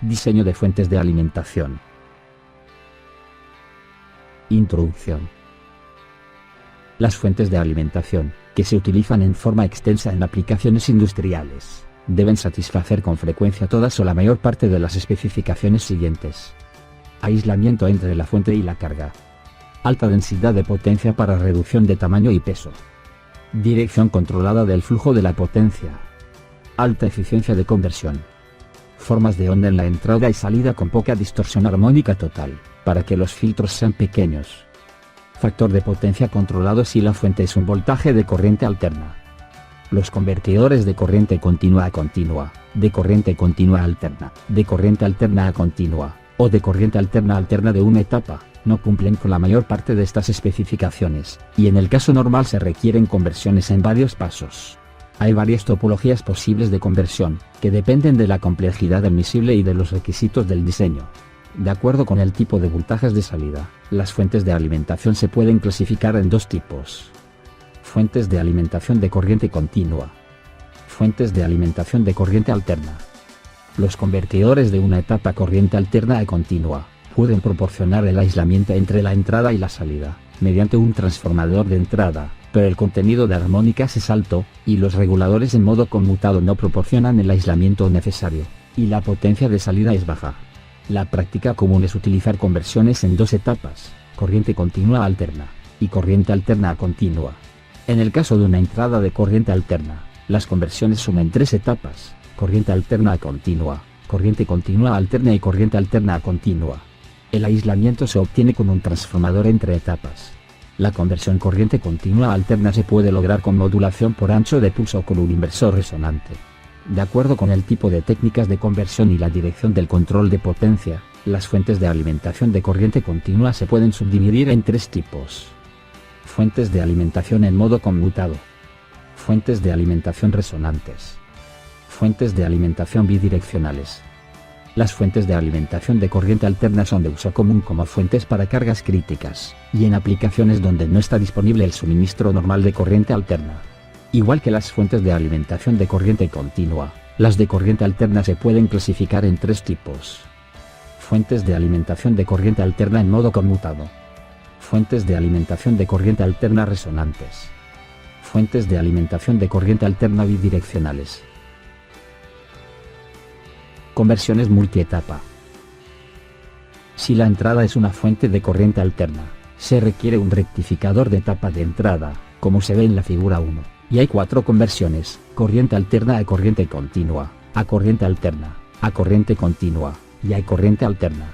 Diseño de fuentes de alimentación. Introducción. Las fuentes de alimentación, que se utilizan en forma extensa en aplicaciones industriales, deben satisfacer con frecuencia todas o la mayor parte de las especificaciones siguientes. Aislamiento entre la fuente y la carga. Alta densidad de potencia para reducción de tamaño y peso. Dirección controlada del flujo de la potencia. Alta eficiencia de conversión. Formas de onda en la entrada y salida con poca distorsión armónica total, para que los filtros sean pequeños. Factor de potencia controlado si la fuente es un voltaje de corriente alterna. Los convertidores de corriente continua a continua, de corriente continua alterna, de corriente alterna a continua, o de corriente alterna alterna de una etapa, no cumplen con la mayor parte de estas especificaciones, y en el caso normal se requieren conversiones en varios pasos. Hay varias topologías posibles de conversión, que dependen de la complejidad admisible y de los requisitos del diseño. De acuerdo con el tipo de voltajes de salida, las fuentes de alimentación se pueden clasificar en dos tipos. Fuentes de alimentación de corriente continua. Fuentes de alimentación de corriente alterna. Los convertidores de una etapa corriente alterna a continua pueden proporcionar el aislamiento entre la entrada y la salida, mediante un transformador de entrada, pero el contenido de armónicas es alto, y los reguladores en modo conmutado no proporcionan el aislamiento necesario, y la potencia de salida es baja. La práctica común es utilizar conversiones en dos etapas, corriente continua alterna, y corriente alterna a continua. En el caso de una entrada de corriente alterna, las conversiones son en tres etapas, corriente alterna a continua, corriente continua alterna y corriente alterna a continua. El aislamiento se obtiene con un transformador entre etapas. La conversión corriente continua alterna se puede lograr con modulación por ancho de pulso o con un inversor resonante. De acuerdo con el tipo de técnicas de conversión y la dirección del control de potencia, las fuentes de alimentación de corriente continua se pueden subdividir en tres tipos. Fuentes de alimentación en modo conmutado. Fuentes de alimentación resonantes. Fuentes de alimentación bidireccionales. Las fuentes de alimentación de corriente alterna son de uso común como fuentes para cargas críticas, y en aplicaciones donde no está disponible el suministro normal de corriente alterna. Igual que las fuentes de alimentación de corriente continua, las de corriente alterna se pueden clasificar en tres tipos. Fuentes de alimentación de corriente alterna en modo conmutado. Fuentes de alimentación de corriente alterna resonantes. Fuentes de alimentación de corriente alterna bidireccionales. Conversiones multietapa. Si la entrada es una fuente de corriente alterna, se requiere un rectificador de etapa de entrada, como se ve en la figura 1, y hay cuatro conversiones: corriente alterna a corriente continua, a corriente alterna, a corriente continua, y a corriente alterna.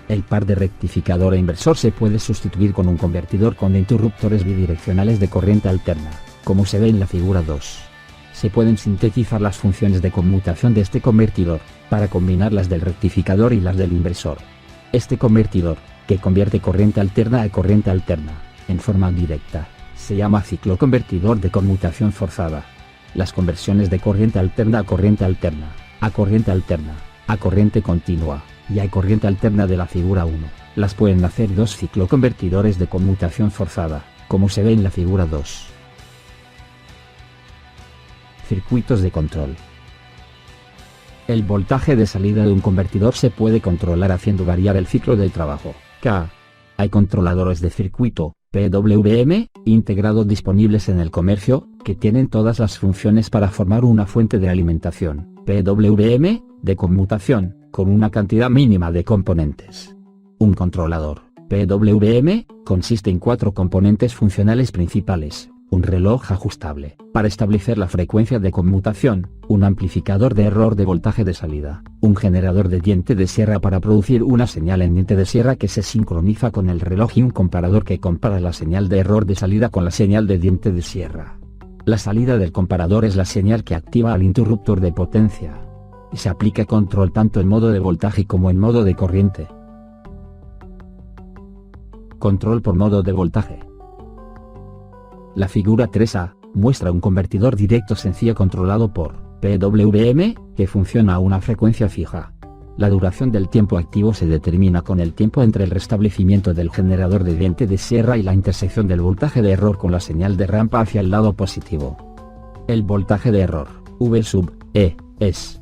El par de rectificador e inversor se puede sustituir con un convertidor con interruptores bidireccionales de corriente alterna, como se ve en la figura 2. Se pueden sintetizar las funciones de conmutación de este convertidor, para combinar las del rectificador y las del inversor. Este convertidor, que convierte corriente alterna a corriente alterna, en forma directa, se llama ciclo convertidor de conmutación forzada. Las conversiones de corriente alterna a corriente alterna, a corriente alterna, a corriente continua, y a corriente alterna de la figura 1, las pueden hacer dos cicloconvertidores de conmutación forzada, como se ve en la figura 2. Circuitos de control. El voltaje de salida de un convertidor se puede controlar haciendo variar el ciclo de trabajo, K. Hay controladores de circuito, PWM, integrados disponibles en el comercio, que tienen todas las funciones para formar una fuente de alimentación, PWM, de conmutación, con una cantidad mínima de componentes. Un controlador, PWM, consiste en cuatro componentes funcionales principales: un reloj ajustable, para establecer la frecuencia de conmutación, un amplificador de error de voltaje de salida, un generador de diente de sierra para producir una señal en diente de sierra que se sincroniza con el reloj y un comparador que compara la señal de error de salida con la señal de diente de sierra. La salida del comparador es la señal que activa al interruptor de potencia. Y se aplica control tanto en modo de voltaje como en modo de corriente. Control por modo de voltaje. La figura 3A muestra un convertidor directo sencillo controlado por PWM, que funciona a una frecuencia fija. La duración del tiempo activo se determina con el tiempo entre el restablecimiento del generador de diente de sierra y la intersección del voltaje de error con la señal de rampa hacia el lado positivo. El voltaje de error, V sub E, es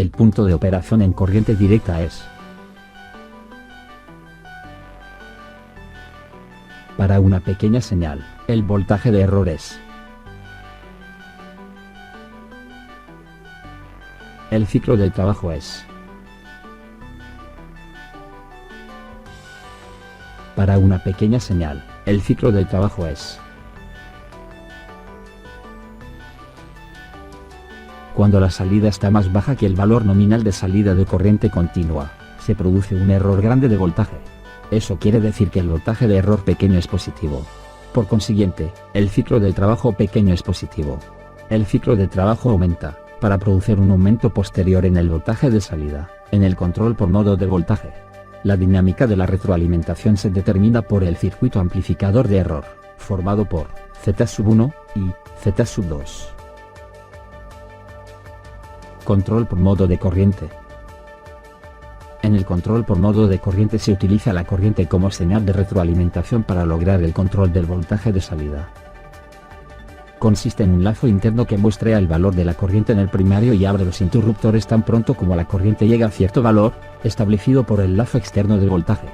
El punto de operación en corriente directa es. Para una pequeña señal, el voltaje de error es. El ciclo del trabajo es. Para una pequeña señal, el ciclo del trabajo es. Cuando la salida está más baja que el valor nominal de salida de corriente continua, se produce un error grande de voltaje. Eso quiere decir que el voltaje de error pequeño es positivo. Por consiguiente, el ciclo del trabajo pequeño es positivo. El ciclo de trabajo aumenta, para producir un aumento posterior en el voltaje de salida, en el control por nodo de voltaje. La dinámica de la retroalimentación se determina por el circuito amplificador de error, formado por Z1 y Z2. Control por modo de corriente. En el control por modo de corriente se utiliza la corriente como señal de retroalimentación para lograr el control del voltaje de salida. Consiste en un lazo interno que muestra el valor de la corriente en el primario y abre los interruptores tan pronto como la corriente llega a cierto valor, establecido por el lazo externo de voltaje.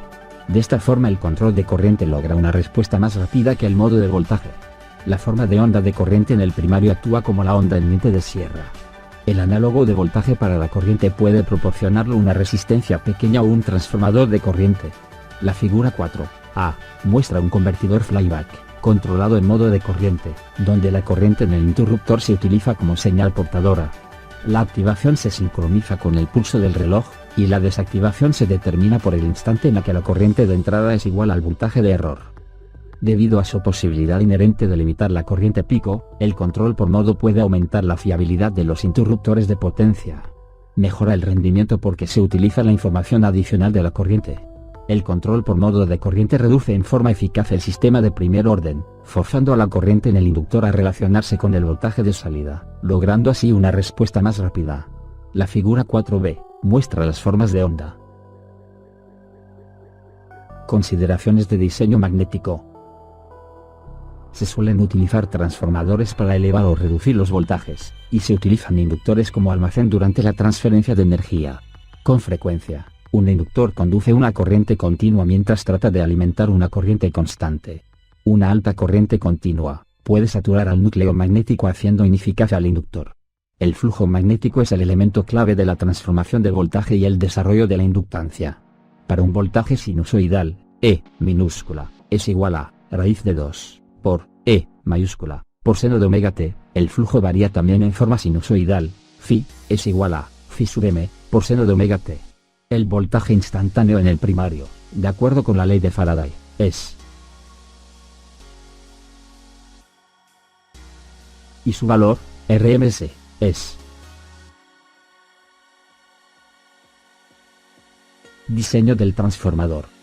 De esta forma el control de corriente logra una respuesta más rápida que el modo de voltaje. La forma de onda de corriente en el primario actúa como la onda en diente de sierra. El análogo de voltaje para la corriente puede proporcionarle una resistencia pequeña o un transformador de corriente. La figura 4a muestra un convertidor flyback, controlado en modo de corriente, donde la corriente en el interruptor se utiliza como señal portadora. La activación se sincroniza con el pulso del reloj, y la desactivación se determina por el instante en el que la corriente de entrada es igual al voltaje de error. Debido a su posibilidad inherente de limitar la corriente pico, el control por nodo puede aumentar la fiabilidad de los interruptores de potencia. Mejora el rendimiento porque se utiliza la información adicional de la corriente. El control por nodo de corriente reduce en forma eficaz el sistema de primer orden, forzando a la corriente en el inductor a relacionarse con el voltaje de salida, logrando así una respuesta más rápida. La figura 4b muestra las formas de onda. Consideraciones de diseño magnético. Se suelen utilizar transformadores para elevar o reducir los voltajes, y se utilizan inductores como almacén durante la transferencia de energía. Con frecuencia, un inductor conduce una corriente continua mientras trata de alimentar una corriente constante. Una alta corriente continua puede saturar al núcleo magnético haciendo ineficaz al inductor. El flujo magnético es el elemento clave de la transformación de voltaje y el desarrollo de la inductancia. Para un voltaje sinusoidal, E minúscula es igual a raíz de 2 por E mayúscula por seno de omega t. El flujo varía también en forma sinusoidal. Phi es igual a phi sub m por seno de omega t. El voltaje instantáneo en el primario, de acuerdo con la ley de Faraday, es. Y su valor, RMS, es. Diseño del transformador.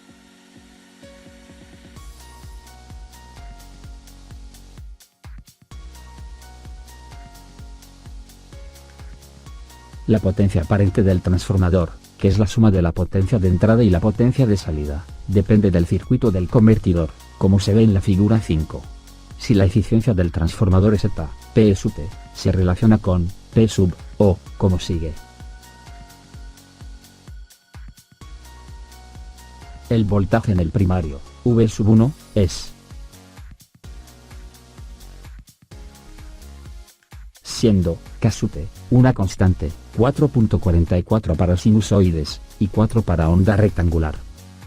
La potencia aparente del transformador, que es la suma de la potencia de entrada y la potencia de salida, depende del circuito del convertidor, como se ve en la figura 5. Si la eficiencia del transformador es eta, P sub T, se relaciona con P sub O, como sigue. El voltaje en el primario, V sub 1, es. Siendo K sub T una constante, 4.44 para sinusoides, y 4 para onda rectangular.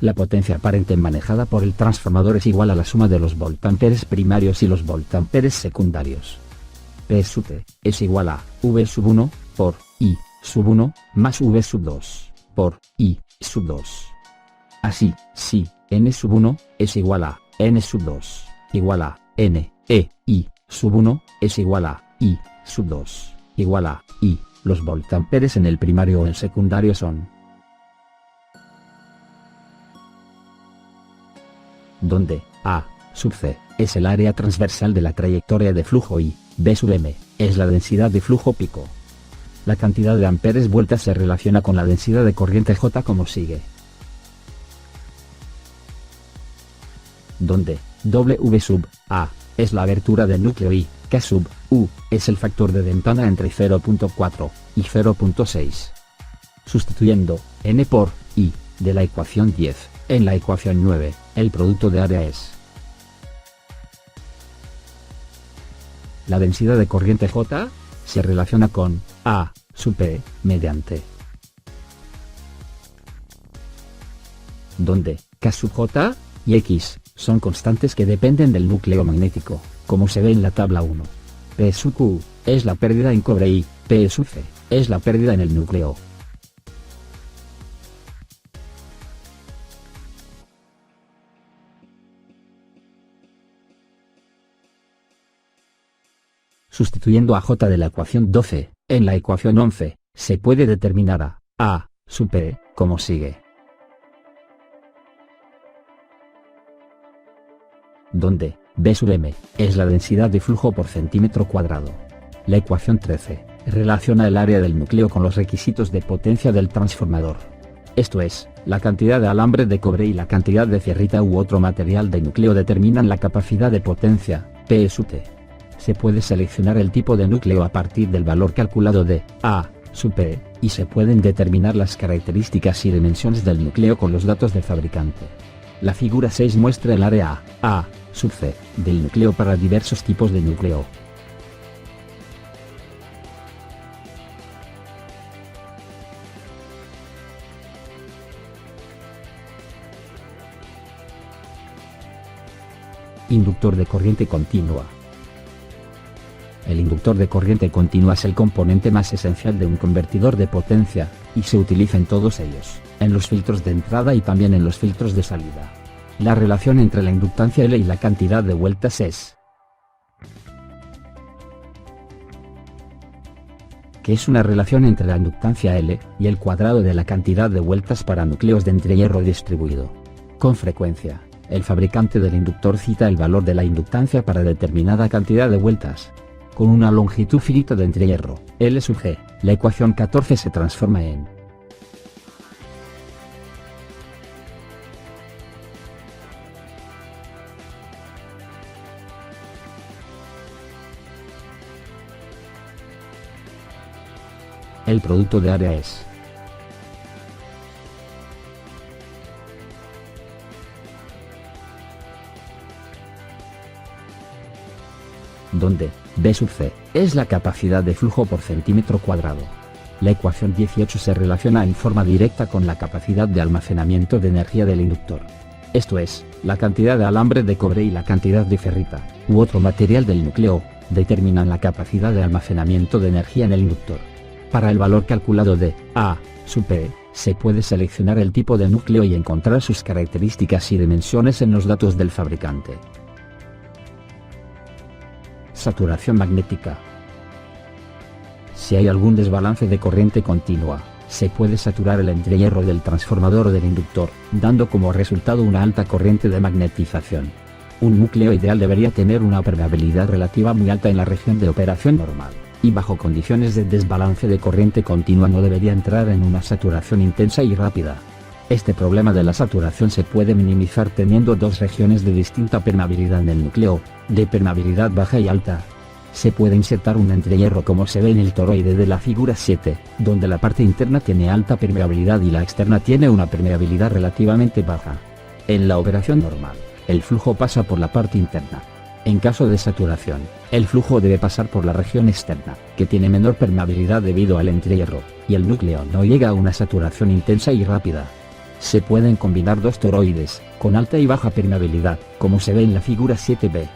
La potencia aparente manejada por el transformador es igual a la suma de los voltamperes primarios y los voltamperes secundarios. P sub T es igual a V sub 1 por I sub 1 más V sub 2 por I sub 2. Así, si N sub 1 es igual a N sub 2 igual a N, I sub 1 es igual a I sub 2 igual a I, los voltamperes en el primario o el secundario son. Donde A sub C es el área transversal de la trayectoria de flujo y B sub M es la densidad de flujo pico. La cantidad de amperes vueltas se relaciona con la densidad de corriente J como sigue. Donde W sub A es la abertura del núcleo y K sub U es el factor de ventana entre 0.4 y 0.6. Sustituyendo n por I de la ecuación 10, en la ecuación 9, el producto de área es la densidad de corriente J, se relaciona con A sub P mediante donde K sub J y X son constantes que dependen del núcleo magnético, como se ve en la tabla 1. P sub Q es la pérdida en cobre y P sub C es la pérdida en el núcleo. Sustituyendo a J de la ecuación 12, en la ecuación 11, se puede determinar A sub P como sigue. Donde B sub m es la densidad de flujo por centímetro cuadrado. La ecuación 13 relaciona el área del núcleo con los requisitos de potencia del transformador. Esto es, la cantidad de alambre de cobre y la cantidad de fierrita u otro material de núcleo determinan la capacidad de potencia, P sub T. Se puede seleccionar el tipo de núcleo a partir del valor calculado de A sub P, y se pueden determinar las características y dimensiones del núcleo con los datos del fabricante. La figura 6 muestra el área A sub C del núcleo para diversos tipos de núcleo. Inductor de corriente continua. El inductor de corriente continua es el componente más esencial de un convertidor de potencia, y se utiliza en todos ellos, en los filtros de entrada y también en los filtros de salida. La relación entre la inductancia L y la cantidad de vueltas es que es una relación entre la inductancia L y el cuadrado de la cantidad de vueltas para núcleos de entrehierro distribuido. Con frecuencia, el fabricante del inductor cita el valor de la inductancia para determinada cantidad de vueltas. Con una longitud finita de entrehierro, L sub G, la ecuación 14 se transforma en el producto de área es donde B sub C es la capacidad de flujo por centímetro cuadrado. La ecuación 18 se relaciona en forma directa con la capacidad de almacenamiento de energía del inductor. Esto es, la cantidad de alambre de cobre y la cantidad de ferrita, u otro material del núcleo, determinan la capacidad de almacenamiento de energía en el inductor. Para el valor calculado de A sub P, se puede seleccionar el tipo de núcleo y encontrar sus características y dimensiones en los datos del fabricante. Saturación magnética. Si hay algún desbalance de corriente continua, se puede saturar el entrehierro del transformador o del inductor, dando como resultado una alta corriente de magnetización. Un núcleo ideal debería tener una permeabilidad relativa muy alta en la región de operación normal, y bajo condiciones de desbalance de corriente continua no debería entrar en una saturación intensa y rápida. Este problema de la saturación se puede minimizar teniendo dos regiones de distinta permeabilidad en el núcleo, de permeabilidad baja y alta. Se puede insertar un entrehierro como se ve en el toroide de la figura 7, donde la parte interna tiene alta permeabilidad y la externa tiene una permeabilidad relativamente baja. En la operación normal, el flujo pasa por la parte interna. En caso de saturación, el flujo debe pasar por la región externa, que tiene menor permeabilidad debido al entrehierro, y el núcleo no llega a una saturación intensa y rápida. Se pueden combinar dos toroides, con alta y baja permeabilidad, como se ve en la figura 7b.